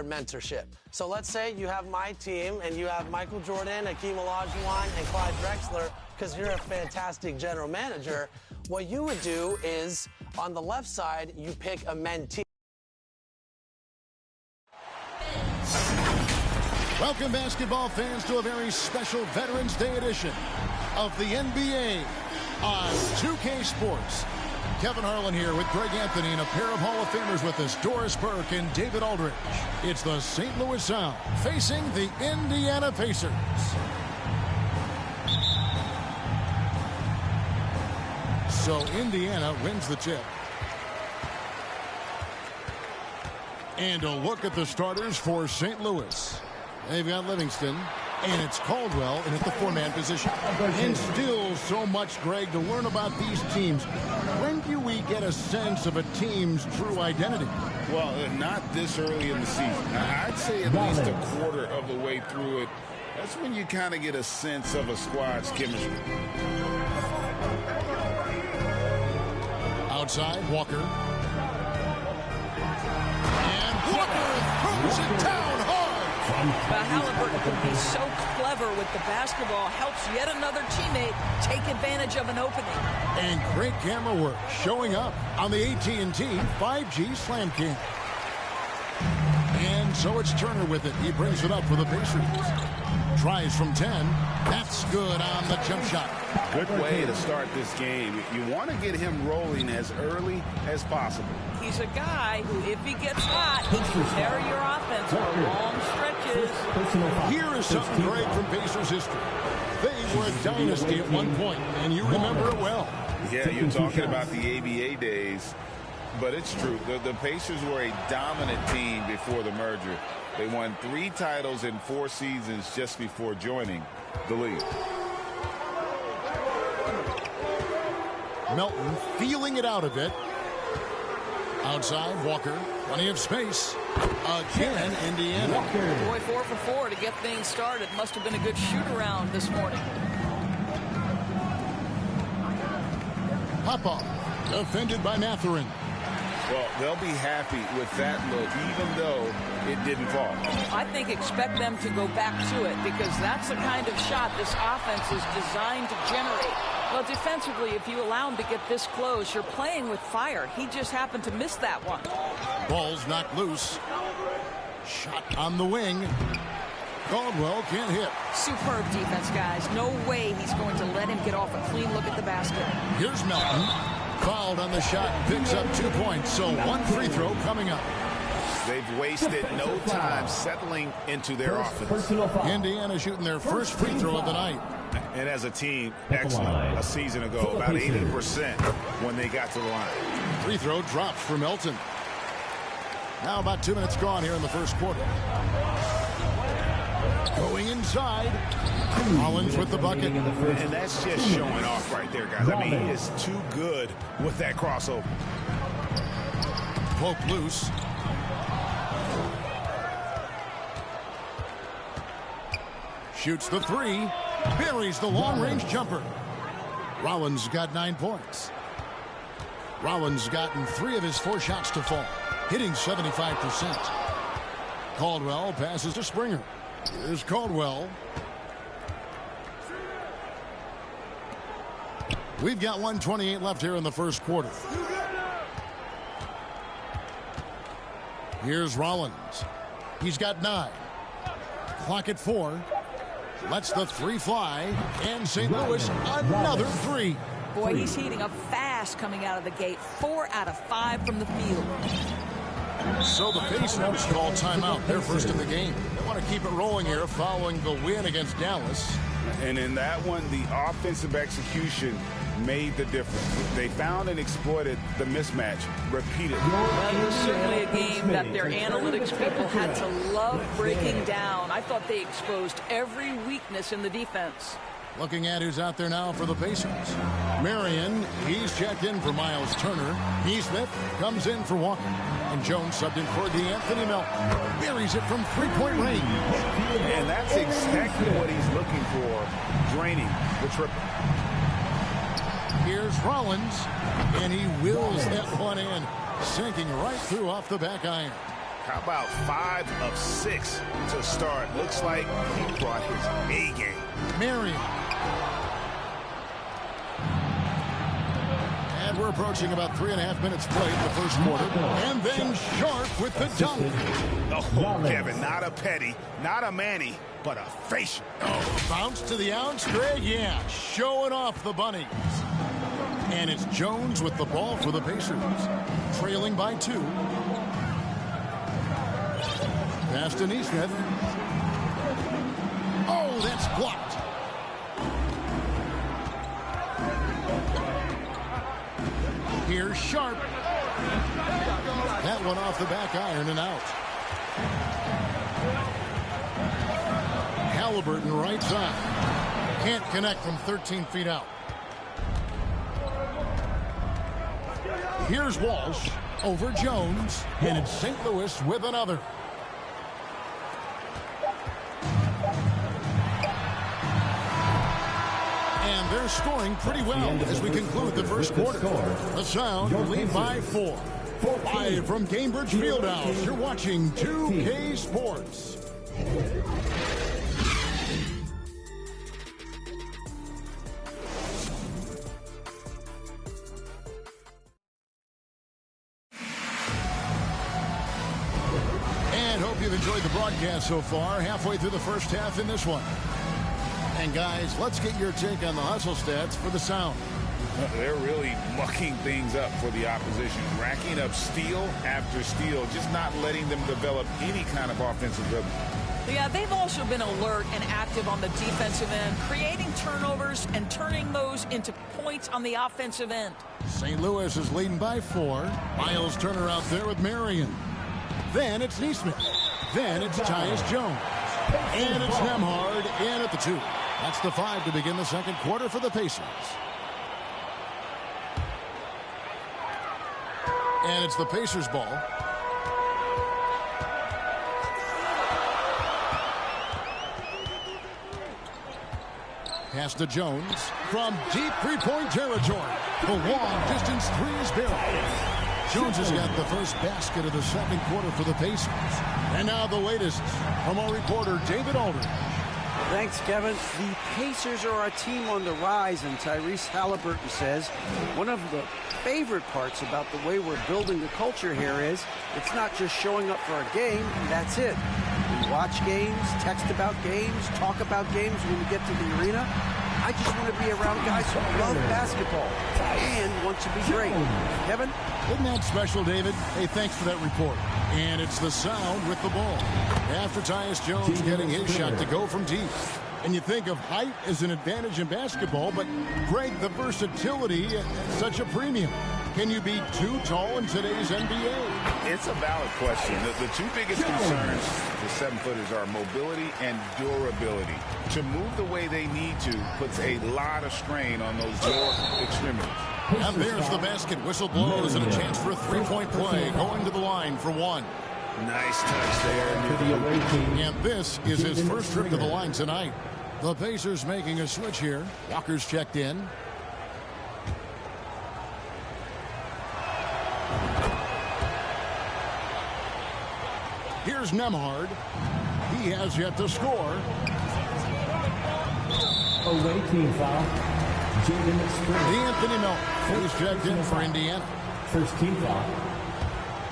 mentorship. So let's say you have my team and you have Michael Jordan, Hakeem Olajuwon, and Clyde Drexler, because you're a fantastic general manager. What you would do is, on the left side, you pick a mentee. Welcome, basketball fans, to a very special Veterans Day edition of the NBA on 2K Sports. Kevin Harlan here with Greg Anthony and a pair of Hall of Famers with us, Doris Burke and David Aldridge. It's the St. Louis Sound facing the Indiana Pacers. So Indiana wins the tip. And a look at the starters for St. Louis. They've got Livingston, and it's Caldwell in at the four-man position. And still so much, Greg, to learn about these teams. When do we get a sense of a team's true identity? Well, not this early in the season. I'd say at least a quarter of the way through it. That's when you kind of get a sense of a squad's chemistry. Outside, Walker. And Walker throws it down hard. But Halliburton can be so clever with the basketball, helps yet another teammate take advantage of an opening. And great camera work showing up on the AT&T 5G Slam Cam. And so it's Turner with it. He brings it up for the Pacers. Tries from 10. That's good on the jump shot. Good way to start this game. You want to get him rolling as early as possible. He's a guy who, if he gets hot, he can carry your offense for long stretches. Here is something great from Pacers history. They were a dynasty at one point, and you remember it well. Yeah, you're talking about the ABA days, but it's true. The Pacers were a dominant team before the merger. They won 3 titles in 4 seasons just before joining the league. Melton feeling it out a bit. Outside, Walker. Plenty of space. Again, Indiana. Boy, 4 for 4 to get things started. Must have been a good shoot-around this morning. Popov, defended by Mathurin. Well, they'll be happy with that look, even though it didn't fall. I think expect them to go back to it, because that's the kind of shot this offense is designed to generate. Well, defensively, if you allow him to get this close, you're playing with fire. He just happened to miss that one. Ball's knocked loose. Shot on the wing. Caldwell can't hit. Superb defense, guys. No way he's going to let him get off a clean look at the basket. Here's Melton. Fouled on the shot. Picks up 2 points. So 1 free throw coming up. They've wasted no time settling into their offense. Indiana shooting their first free throw of the night. And as a team, excellent. A season ago, about 80% when they got to the line. Free throw drops for Melton. Now about 2 minutes gone here in the first quarter. Going inside. Collins with the bucket. And that's just showing off right there, guys. I mean, he is too good with that crossover. Poke loose. Shoots the 3. Buries the long-range jumper. Rollins got 9 points. Rollins gotten 3 of his 4 shots to fall, hitting 75%. Caldwell passes to Springer. Here's Caldwell. We've got 1:28 left here in the first quarter. Here's Rollins. He's got 9. Clock at 4. Lets the 3 fly. And St. Louis, another 3. Boy, he's heating up fast coming out of the gate. 4 out of 5 from the field. So the Pacers call timeout. They're first in the game. They want to keep it rolling here following the win against Dallas. And in that one, the offensive execution made the difference. They found and exploited the mismatch repeatedly. Well, it was certainly a game that their analytics people had to love breaking down. I thought they exposed every weakness in the defense. Looking at who's out there now for the Pacers. Marion, he's checked in for Miles Turner. Neesmith comes in for Walker. And Jones subbed in for D'Anthony Melton. Buries it from 3-point range. And that's exactly what he's looking for, draining the triple. Here's Rollins, and he wills that one in, sinking right through off the back iron. How about 5 of 6 to start? Looks like he brought his A game. Marion. And we're approaching about 3.5 minutes played in the first quarter. And then Sharp with the dunk. Oh, Kevin, not a petty, not a Manny, but a facial. Oh, bounce to the ounce, Greg. Yeah, showing off the bunnies. And it's Jones with the ball for the Pacers. Trailing by 2. Pass to Nesmith. Oh, that's blocked. Here's Sharp. That one off the back iron and out. Halliburton right side. Can't connect from 13 feet out. Here's Walsh over Jones, and it's St. Louis with another. And they're scoring pretty well as we conclude the first quarter. The Sound lead by 4. Live from Cambridge Fieldhouse, you're watching 2K Sports. And hope you've enjoyed the broadcast so far. Halfway through the first half in this one. And guys, let's get your take on the hustle stats for the Sound. They're really mucking things up for the opposition, racking up steal after steal, just not letting them develop any kind of offensive rhythm. Yeah, they've also been alert and active on the defensive end, creating turnovers and turning those into points on the offensive end. St. Louis is leading by 4. Miles Turner out there with Marion. Then it's Nesmith. Then it's Tyus Jones. And it's Nembhard in at the 2. That's the 5 to begin the second quarter for the Pacers. And it's the Pacers ball. Pass to Jones from deep three-point territory. The long-distance three is buried. Jones has got the first basket of the second quarter for the Pacers. And now the latest from our reporter, David Aldridge. Thanks, Kevin. The Pacers are a team on the rise, and Tyrese Halliburton says one of the favorite parts about the way we're building the culture here is it's not just showing up for a game, that's it. We watch games, text about games, talk about games when we get to the arena. I just want to be around guys who love basketball and want to be great. Kevin? Isn't that special, David? Hey, thanks for that report. And it's the Sound with the ball. After Tyus Jones getting his shot to go from deep. And you think of height as an advantage in basketball, but Greg, the versatility at such a premium. Can you be too tall in today's NBA? It's a valid question. The two biggest concerns for 7-footers are mobility and durability. To move the way they need to puts a lot of strain on those lower extremities. And there's the basket. Whistle blows and a chance for a three-point play. Going to the line for 1. Nice touch there. And this is his first trip to the line tonight. The Pacers making a switch here. Walker's checked in. Here's Nembhard. He has yet to score. Away team foul. Anthony Melton. He's checked in for Indiana. First team foul.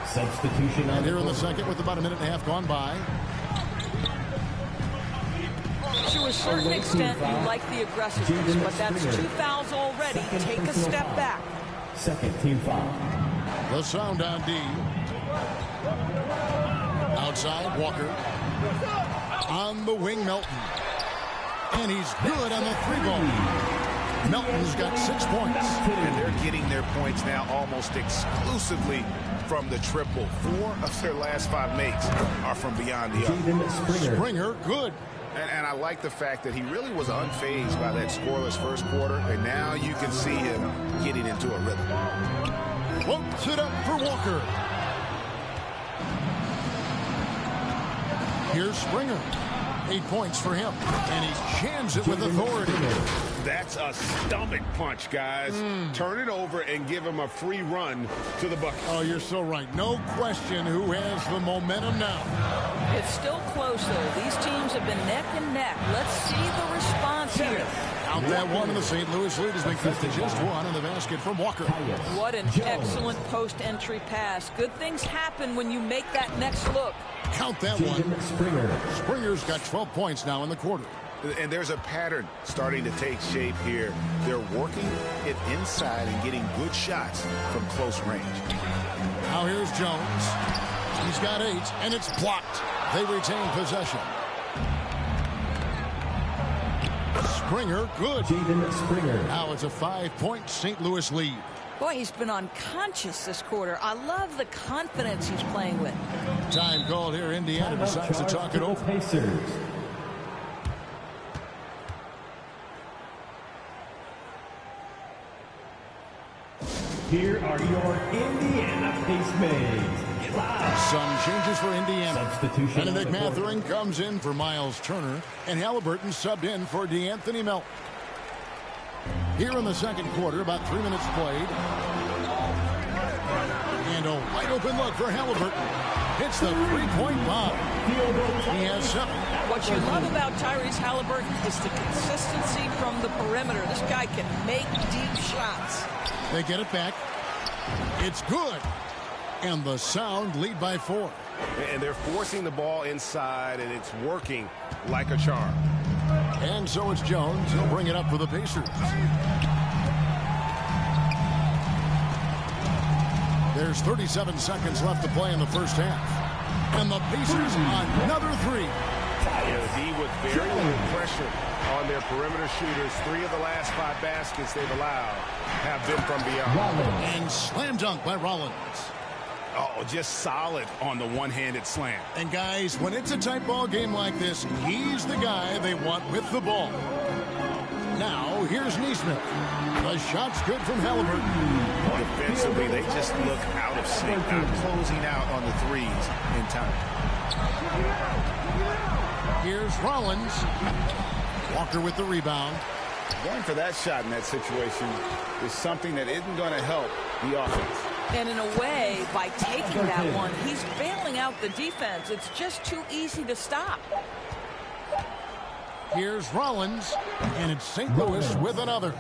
Substitution. And here in the second with about a minute and a half gone by. To a certain extent, you like the aggressiveness, but that's 2 fouls already. Take a step back. Second team foul. The Sound on D. Outside, Walker. On the wing, Melton. And he's good on the 3-ball. Melton's got 6 points. And they're getting their points now almost exclusively from the triple. 4 of their last 5 makes are from beyond the arc. Springer, good. And I like the fact that he really was unfazed by that scoreless first quarter, and now you can see him getting into a rhythm. Floats it up for Walker. Here's Springer. 8 points for him. And he jams it with authority. That's a stomach punch, guys. Turn it over and give him a free run to the bucket. Oh, you're so right. No question who has the momentum now. It's still close, though. These teams have been neck and neck. Let's see the response here. Out that one, and the St. Louis lead has been cut to just one in the basket from Walker. What an excellent post-entry pass. Good things happen when you make that next look. Count that one. Springer's got 12 points now in the quarter. And there's a pattern starting to take shape here. They're working it inside and getting good shots from close range. Now here's Jones. He's got 8, and it's blocked. They retain possession. Springer, good. Now it's a 5-point St. Louis lead. Boy, he's been unconscious this quarter. I love the confidence he's playing with. Time called here. Indiana decides to talk it over. Pacers. Here are your Indiana Pacers. Some changes for Indiana. Substitution. Benedict Mathurin comes in for Miles Turner, and Halliburton subbed in for DeAnthony Melton. Here in the second quarter, about 3 minutes played. And a wide open look for Halliburton. Hits the three-point bomb. He has 7. What you love about Tyrese Halliburton is the consistency from the perimeter. This guy can make deep shots. They get it back. It's good. And the Sound lead by 4. And they're forcing the ball inside, and it's working like a charm. And so it's Jones. He'll bring it up for the Pacers. There's 37 seconds left to play in the first half. And the Pacers another 3. D with very little pressure on their perimeter shooters. 3 of the last 5 baskets they've allowed have been from beyond. And slam dunk by Rollins. Oh, just solid on the one-handed slam. And guys, when it's a tight ball game like this, he's the guy they want with the ball. Now, here's Nesmith. The shot's good from Halliburton. Defensively, they just look out of sync, not closing out on the threes in time. Here's Rollins. Walker with the rebound. Going for that shot in that situation is something that isn't going to help the offense. And in a way, by taking that one, he's bailing out the defense. It's just too easy to stop. Here's Rollins, and it's St. Louis with another.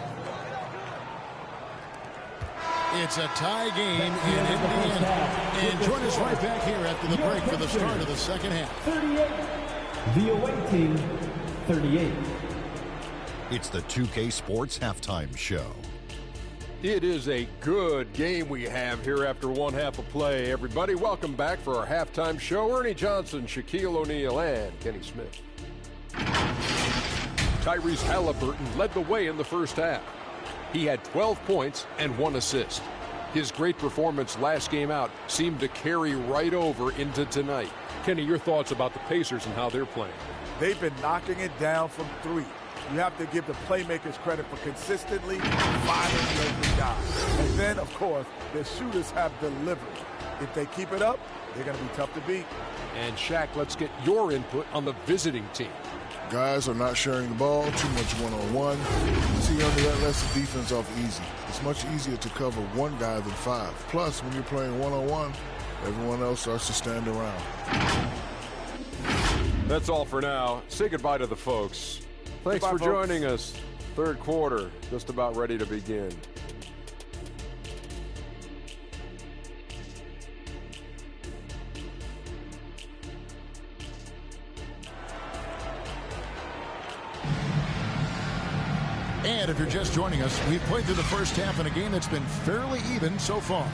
It's a tie game in Indiana. And join us right back here after the break for the start of the second half. 38. The away team, 38. It's the 2K Sports Halftime Show. It is a good game we have here after one half of play. Everybody, welcome back for our halftime show. Ernie Johnson, Shaquille O'Neal, and Kenny Smith. Tyrese Halliburton led the way in the first half. He had 12 points and 1 assist. His great performance last game out seemed to carry right over into tonight. Kenny, your thoughts about the Pacers and how they're playing? They've been knocking it down from 3. You have to give the playmakers credit for consistently finding the open guys. And then, of course, the shooters have delivered. If they keep it up, they're going to be tough to beat. And Shaq, let's get your input on the visiting team. Guys are not sharing the ball, too much one-on-one. See, under that lets the defense off easy. It's much easier to cover one guy than 5. Plus, when you're playing one-on-one, everyone else starts to stand around. That's all for now. Say goodbye to the folks. Thanks for joining us. Third quarter, just about ready to begin. And if you're just joining us, we've played through the first half in a game that's been fairly even so far.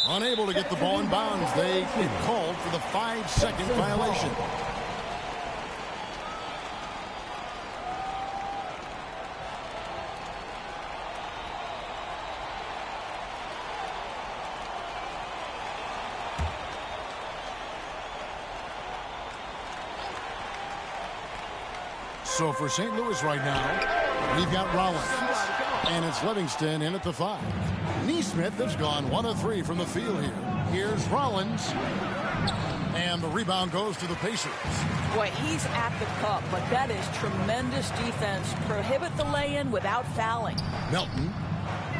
Unable to get the ball in bounds. They get called for the 5-second violation. So for St. Louis right now, we've got Rollins. And it's Livingston in at the 5. Neesmith has gone 1 of 3 from the field here. Here's Rollins. And the rebound goes to the Pacers. Boy, he's at the cup, but that is tremendous defense. Prohibit the lay-in without fouling. Melton.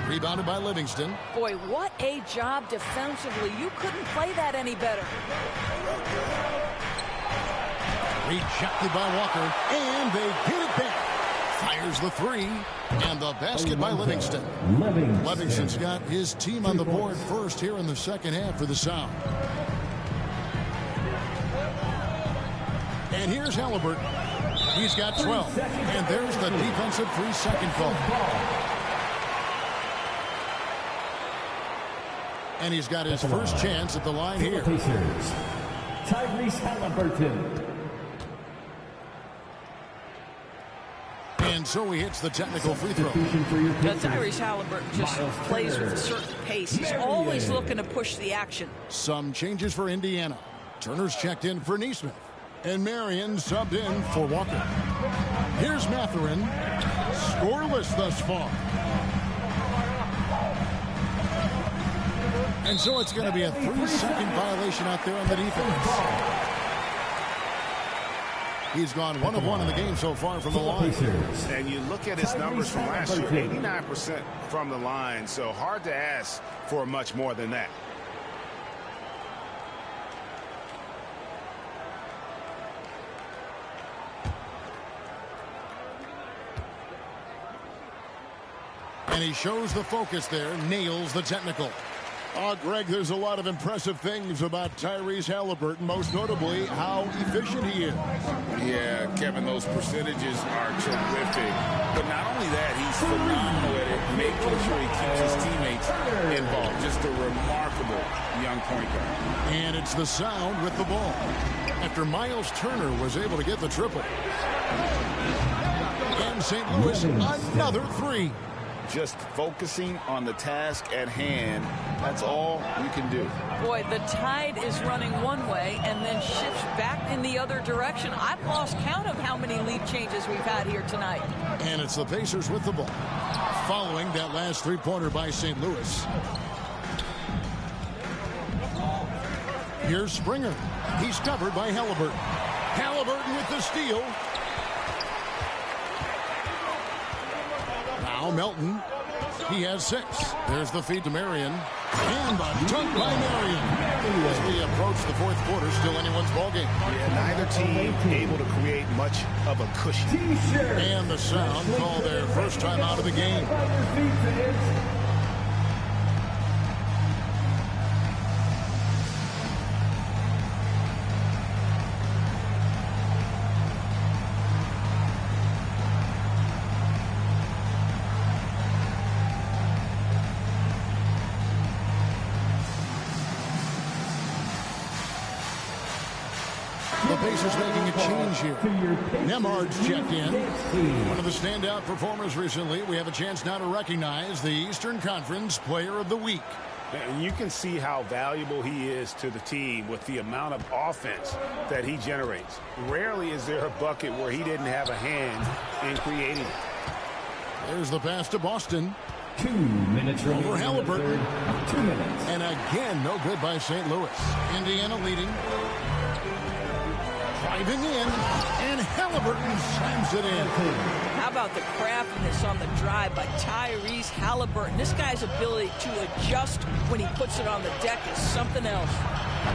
Rebounded by Livingston. Boy, what a job defensively. You couldn't play that any better. Rejected by Walker. And they get it back. Fires the 3. And the basket by Livingston. Livingston's got his team on the board first here in the second half for the Sound. And here's Halliburton. He's got 12. And there's the defensive 3-second call. And he's got his first chance at the line here. Tyrese Halliburton. And so he hits the technical free throw. Now, Tyrese Halliburton just plays with a certain pace. He's always looking to push the action. Some changes for Indiana. Turner's checked in for Neesmith. And Marion subbed in for Walker. Here's Mathurin. Scoreless thus far. And so it's going to be a 3-second violation out there on the defense. He's gone 1 of 1 in the game so far from the line. And you look at his numbers from last year, 89% from the line, so hard to ask for much more than that. And he shows the focus there, nails the technical. Greg, there's a lot of impressive things about Tyrese Halliburton, most notably how efficient he is. Yeah, Kevin, those percentages are terrific. But not only that, he's phenomenal at it, making sure he keeps his teammates involved. Just a remarkable young point guard. And it's the Sound with the ball. After Miles Turner was able to get the triple. And St. Louis, another 3. Just focusing on the task at hand. That's all we can do. Boy, the tide is running one way and then shifts back in the other direction. I've lost count of how many lead changes we've had here tonight. And it's the Pacers with the ball. Following that last 3-pointer by St. Louis. Here's Springer. He's covered by Halliburton. Halliburton with the steal. Now Melton. He has 6. There's the feed to Marion. And the dunk by Marion. As we approach the 4th quarter, still anyone's ballgame. Yeah, neither team able to create much of a cushion. And the Sound call their first time out of the game. The Pacers making a change here. Nembhard's checked in. One of the standout performers recently. We have a chance now to recognize the Eastern Conference Player of the Week. And you can see how valuable he is to the team with the amount of offense that he generates. Rarely is there a bucket where he didn't have a hand in creating it. There's the pass to Boston. 2 minutes remaining. Over Halliburton. 2 minutes. And again, no good by St. Louis. Indiana leading. Driving in, and Halliburton slams it in. How about the craftiness on the drive by Tyrese Halliburton? This guy's ability to adjust when he puts it on the deck is something else.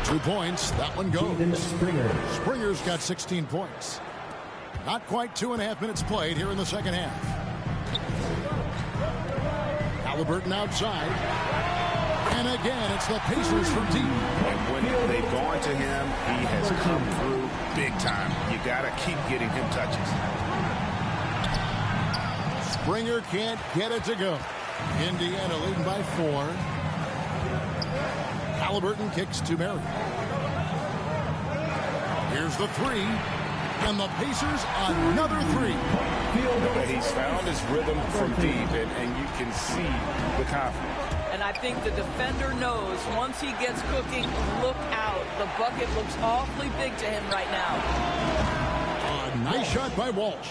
2 points. That one goes. Springer. Springer's got 16 points. Not quite 2.5 minutes played here in the second half. Halliburton outside. And again, it's the Pacers from deep. And when they've gone to him, he has come through big time. You got to keep getting him touches. Springer can't get it to go. Indiana leading by 4. Halliburton kicks to Marion. Here's the 3. And the Pacers another 3. He's found his rhythm from deep, and you can see the confidence. And I think the defender knows once he gets cooking, look out. The bucket looks awfully big to him right now. A nice shot by Walsh.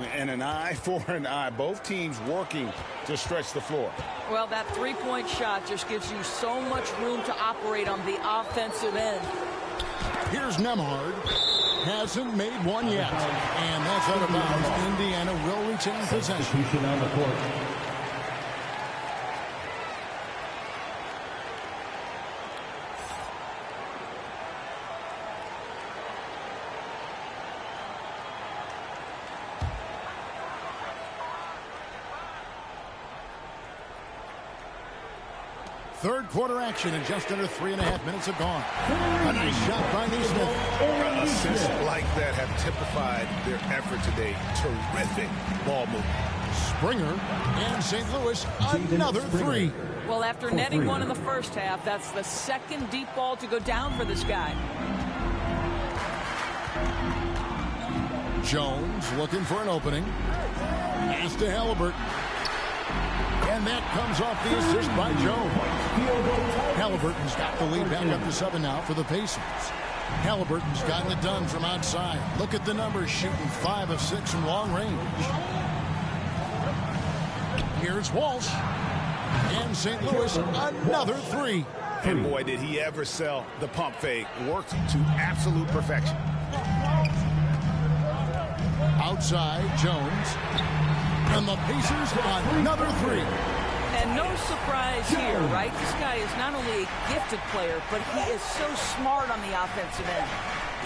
And an eye for an eye. Both teams working to stretch the floor. Well, that three-point shot just gives you so much room to operate on the offensive end. Here's Nembhard. Hasn't made one yet. And that's out of bounds. Indiana will retain possession. On the court. Third quarter action and just under 3.5 minutes have gone. A nice shot by Nesmith. Assists like that have typified their effort today. Terrific ball movement. Springer and St. Louis another three. Well, after netting one in the first half, that's the second deep ball to go down for this guy. Jones looking for an opening. Pass to Halliburton. And that comes off the assist by Jones. Halliburton's got the lead back up to 7 now for the Pacers. Halliburton's gotten it done from outside. Look at the numbers, shooting 5 of 6 from long range. Here's Walsh. And St. Louis another three. And boy, did he ever sell the pump fake. Worked to absolute perfection. Outside, Jones. And the Pacers another three. And no surprise here, right? This guy is not only a gifted player, but he is so smart on the offensive end.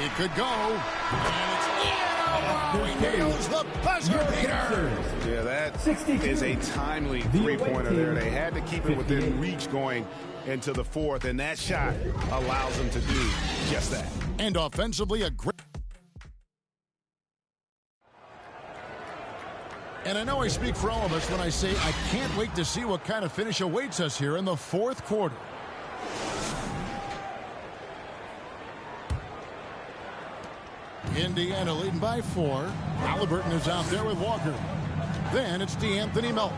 It could go. And it's in. He nails the buzzer beater. Yeah, that is a timely three-pointer there. They had to keep it within reach going into the fourth, and that shot allows them to do just that. And offensively, a great. And I know I speak for all of us when I say I can't wait to see what kind of finish awaits us here in the fourth quarter. Indiana leading by 4. Halliburton is out there with Walker. Then it's DeAnthony Melton.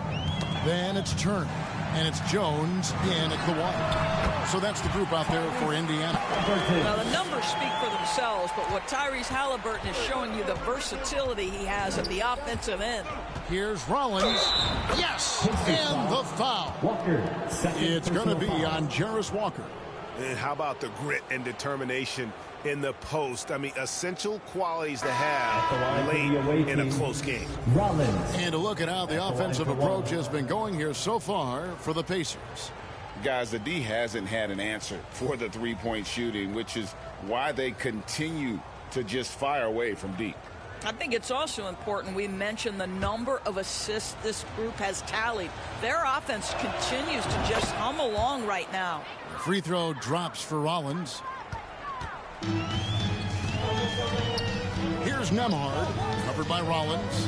Then it's Turner. And it's Jones in at the 1. So that's the group out there for Indiana. Now, the numbers speak for themselves, but what Tyrese Halliburton is showing you the versatility he has at the offensive end. Here's Rollins. Yes! And the foul. It's going to be on Jarace Walker. And how about the grit and determination in the post? I mean, essential qualities to have late in a close game. And a look at how the offensive approach has been going here so far for the Pacers. Guys, the D hasn't had an answer for the three-point shooting, which is why they continue to just fire away from deep. I think it's also important we mention the number of assists this group has tallied. Their offense continues to just hum along right now. Free throw drops for Rollins. Here's Nembhard, covered by Rollins.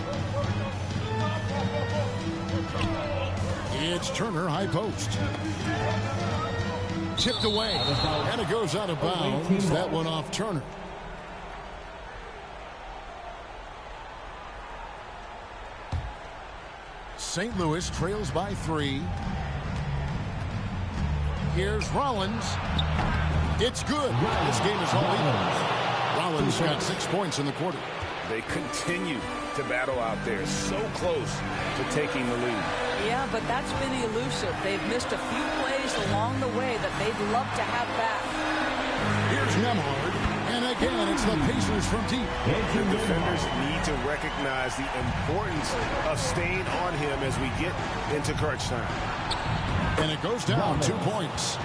It's Turner, high post. Tipped away, and it goes out of bounds. That one off Turner. St. Louis trails by 3. Here's Rollins. It's good. This game is all even. Rollins got 6 points in the quarter. They continue to battle out there, so close to taking the lead. Yeah, but that's been elusive. They've missed a few plays along the way that they'd love to have back. Here's Nembhard, and again, it's the Pacers from deep. The defenders need to recognize the importance of staying on him as we get into crunch time. And it goes down 2 points.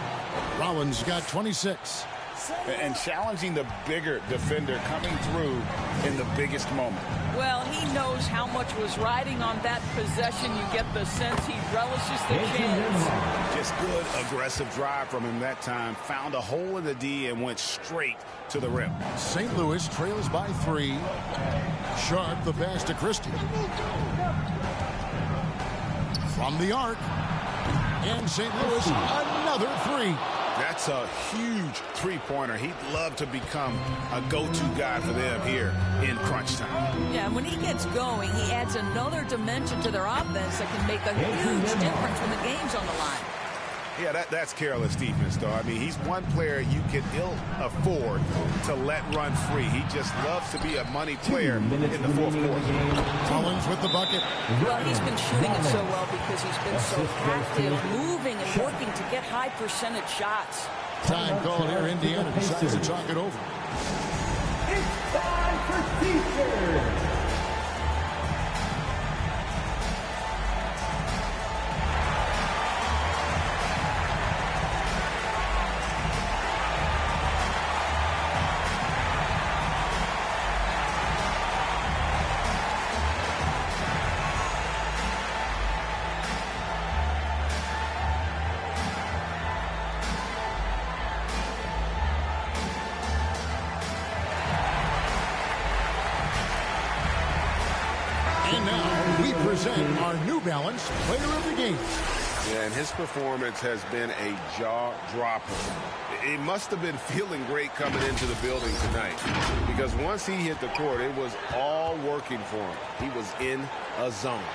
Rollins got 26. And challenging the bigger defender coming through in the biggest moment. Well, he knows how much was riding on that possession. You get the sense he relishes the chance. Just good, aggressive drive from him that time. Found a hole in the D and went straight to the rim. St. Louis trails by 3. Sharp, the pass to Christie. From the arc. And St. Louis, another 3. That's a huge three-pointer. He'd love to become a go-to guy for them here in crunch time. Yeah, and when he gets going, he adds another dimension to their offense that can make a huge difference when the game's on the line. Yeah, that's careless defense, though. I mean, he's one player you can ill afford to let run free. He just loves to be a money player in the fourth quarter. Rollins with the bucket. Well, he's been shooting it so well because he's been so active, moving and working to get high percentage shots. Time called here. Indiana decides to talk it over. It's time for teachers. And now we present our New Balance Player of the Game. Yeah, and his performance has been a jaw-dropper. He must have been feeling great coming into the building tonight because once he hit the court, it was all working for him. He was in a zone.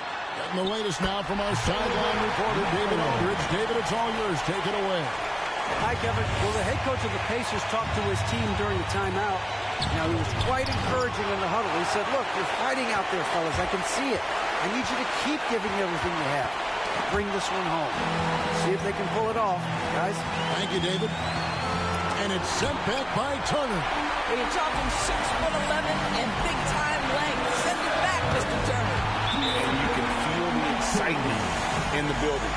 And the latest now from our sideline reporter, David Aldridge. David, it's all yours. Take it away. Hi, Kevin. Well, the head coach of the Pacers talked to his team during the timeout. Now, he was quite encouraging in the huddle. He said, look, you're fighting out there, fellas. I can see it. I need you to keep giving everything you have. Bring this one home. See if they can pull it off, guys. Thank you, David. And it's sent back by Turner. Well, you're talking 6'11" and big-time length. Send it back, Mr. Turner. And you can feel the excitement in the building.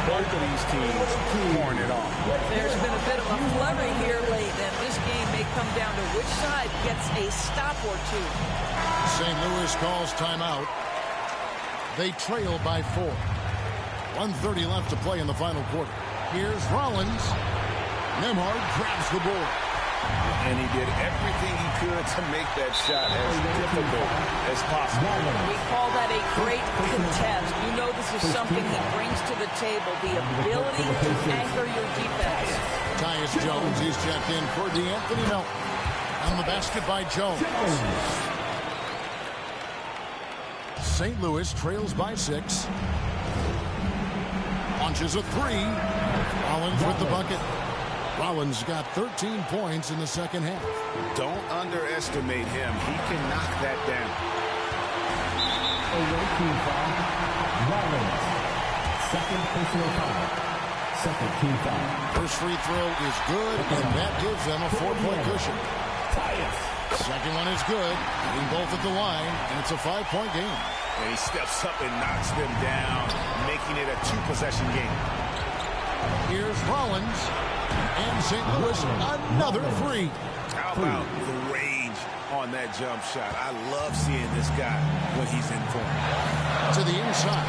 Both of these teams pouring it off. There's been a bit of a flurry here late, and this game may come down to which side gets a stop or two. St. Louis calls timeout. They trail by 4. 1:30 left to play in the final quarter. Here's Rollins. Nembhard grabs the board. And he did everything he could to make that shot as difficult as possible. We call that a great contest. You know this is something he brings to the table, the ability to anchor your defense. Tyus Jones, he's checked in for D'Anthony Melton. On the basket by Jones. St. Louis trails by 6. Launches a 3. Rollins with the bucket. Rollins got 13 points in the second half. Don't underestimate him. He can knock that down. Team foul. Rollins. Second personal foul. Second team foul. First free throw is good, and that gives them a 4-point cushion. Second one is good, hitting both at the line, and it's a 5-point game. And he steps up and knocks them down, making it a 2-possession game. Here's Rollins, and St. Louis another 3. How about the range on that jump shot? I love seeing this guy when he's in form. To the inside.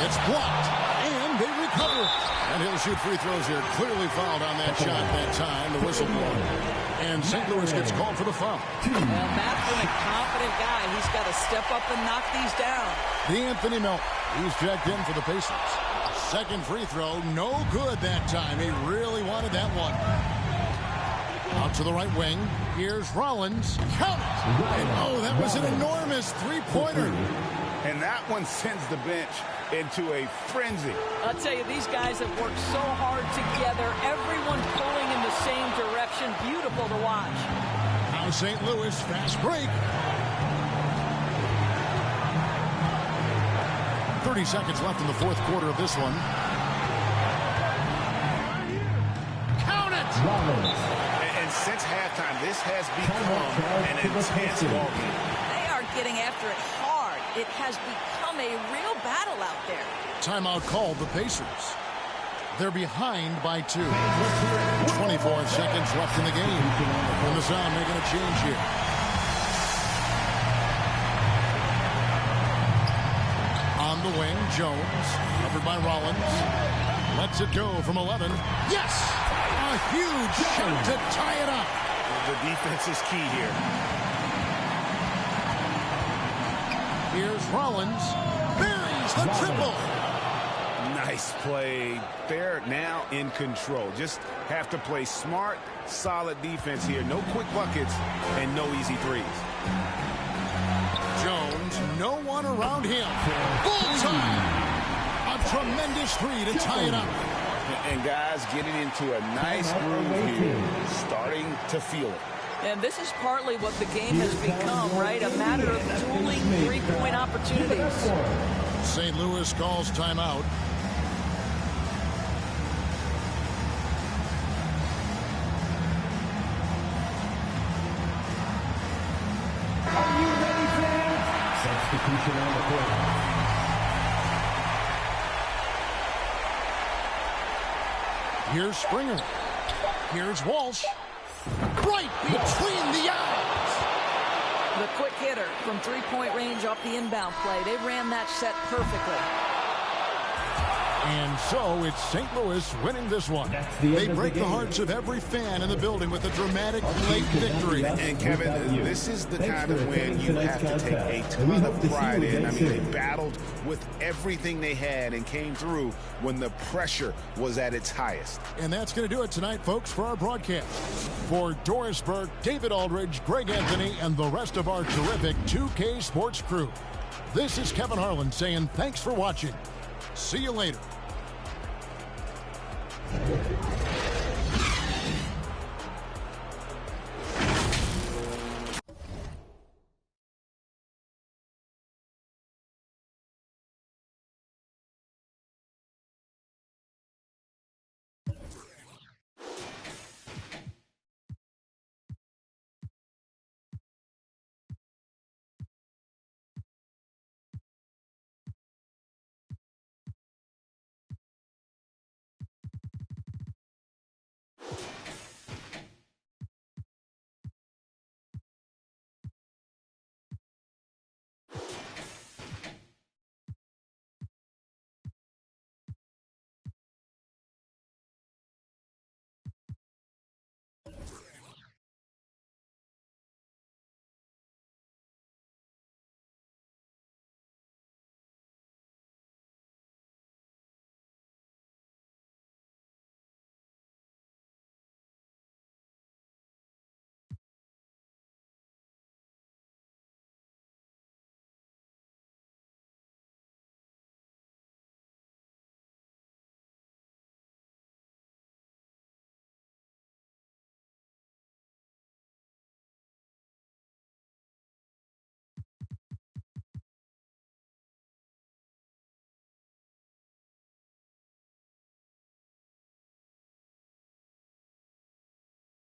It's blocked, and they recover. And he'll shoot free throws here. Clearly fouled on that shot that time. The whistle blown. And St. Louis gets called for the foul. Well, Matt's been a confident guy. He's got to step up and knock these down. D'Anthony Melton, he's checked in for the Pacers. Second free throw, no good that time. He really wanted that one. Out to the right wing. Here's Rollins. Count it! And oh, that was an enormous three-pointer. And that one sends the bench into a frenzy. I'll tell you, these guys have worked so hard together. Everyone pulling in the same direction. Beautiful to watch. Now St. Louis, fast break. 30 seconds left in the fourth quarter of this one. Count it! And since halftime, this has become an intense ball game. They are getting after it hard. It has become a real battle out there. Timeout called the Pacers. They're behind by 2. 24 seconds left in the game. And the Sound making a change here. On the wing, Jones, covered by Rollins. Lets it go from 11. Yes! A huge shot to tie it up. The defense is key here. Here's Rollins. Buries the triple. Nice play. They're now in control. Just have to play smart, solid defense here. No quick buckets and no easy threes. Jones, no one around him. Bullseye! A tremendous 3 to tie it up. And guys getting into a nice groove here, starting to feel it. And this is partly what the game has become, right? A matter of dueling three-point opportunities. St. Louis calls timeout. Are you ready, fans? Substitution on the court. Here's Springer. Here's Walsh. Right between the eyes. The quick hitter from three-point range off the inbound play. They ran that set perfectly. And so it's St. Louis winning this one. They break the hearts of every fan in the building with a dramatic late victory. And Kevin, this is the kind of win you have to take a ton of pride in. I mean, they battled with everything they had and came through when the pressure was at its highest. And that's going to do it tonight, folks, for our broadcast. For Doris Burke, David Aldridge, Greg Anthony, and the rest of our terrific 2K Sports crew, this is Kevin Harlan saying thanks for watching. See you later.